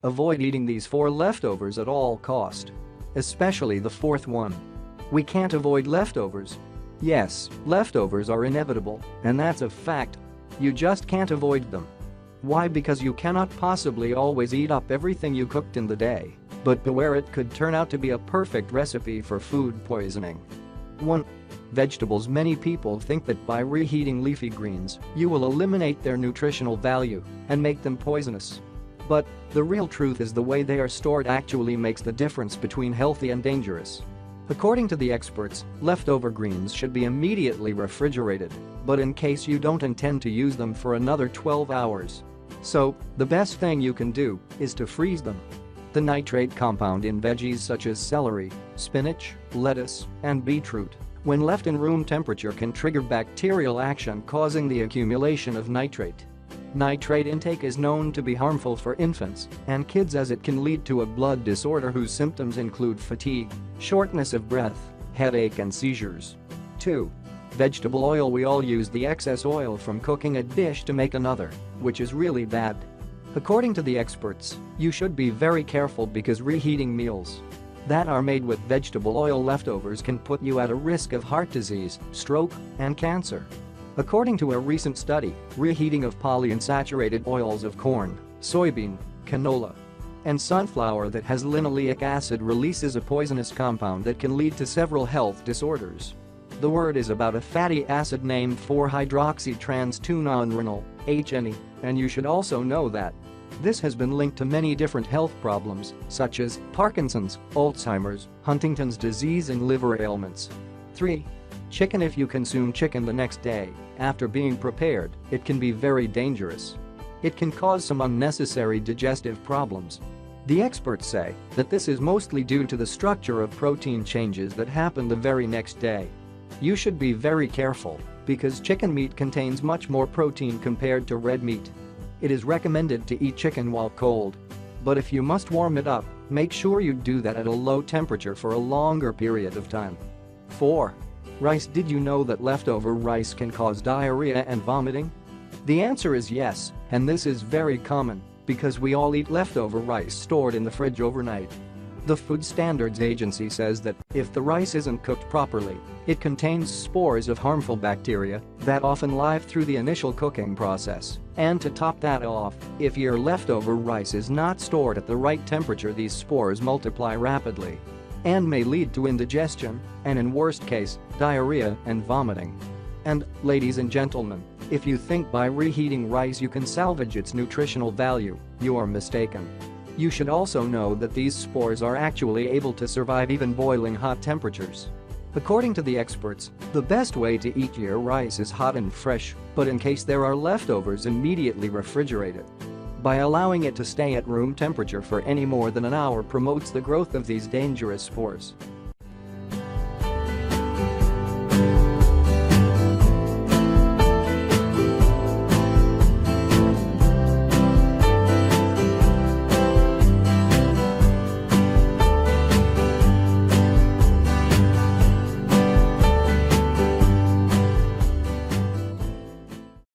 Avoid eating these 4 leftovers at all cost. Especially the 4th one. We can't avoid leftovers. Yes, leftovers are inevitable, and that's a fact. You just can't avoid them. Why? Because you cannot possibly always eat up everything you cooked in the day, but beware, it could turn out to be a perfect recipe for food poisoning. 1. Vegetables. Many people think that by reheating leafy greens, you will eliminate their nutritional value and make them poisonous. But the real truth is the way they are stored actually makes the difference between healthy and dangerous. According to the experts, leftover greens should be immediately refrigerated, but in case you don't intend to use them for another 12 hours. So, the best thing you can do is to freeze them. The nitrate compound in veggies such as celery, spinach, lettuce, and beetroot, when left in room temperature, can trigger bacterial action causing the accumulation of nitrate. Nitrate intake is known to be harmful for infants and kids as it can lead to a blood disorder whose symptoms include fatigue, shortness of breath, headache, and seizures. 2. Vegetable oil. We all use the excess oil from cooking a dish to make another, which is really bad. According to the experts, you should be very careful because reheating meals that are made with vegetable oil leftovers can put you at a risk of heart disease, stroke, and cancer. According to a recent study, reheating of polyunsaturated oils of corn, soybean, canola, and sunflower that has linoleic acid releases a poisonous compound that can lead to several health disorders. The word is about a fatty acid named 4-hydroxytrans-2-nonrenal, HNE, and you should also know that this has been linked to many different health problems such as Parkinson's, Alzheimer's, Huntington's disease, and liver ailments. 3. Chicken. If you consume chicken the next day after being prepared, it can be very dangerous. It can cause some unnecessary digestive problems. The experts say that this is mostly due to the structure of protein changes that happen the very next day. You should be very careful because chicken meat contains much more protein compared to red meat. It is recommended to eat chicken while cold, but if you must warm it up, make sure you do that at a low temperature for a longer period of time. 4. Rice. Did you know that leftover rice can cause diarrhea and vomiting? The answer is yes, and this is very common because we all eat leftover rice stored in the fridge overnight. The Food Standards Agency says that if the rice isn't cooked properly, it contains spores of harmful bacteria that often live through the initial cooking process. And to top that off, if your leftover rice is not stored at the right temperature, these spores multiply rapidly and may lead to indigestion and, in worst case, diarrhea and vomiting. And, ladies and gentlemen, if you think by reheating rice you can salvage its nutritional value, you are mistaken. You should also know that these spores are actually able to survive even boiling hot temperatures. According to the experts, the best way to eat your rice is hot and fresh, but in case there are leftovers, immediately refrigerate it. By allowing it to stay at room temperature for any more than an hour promotes the growth of these dangerous spores.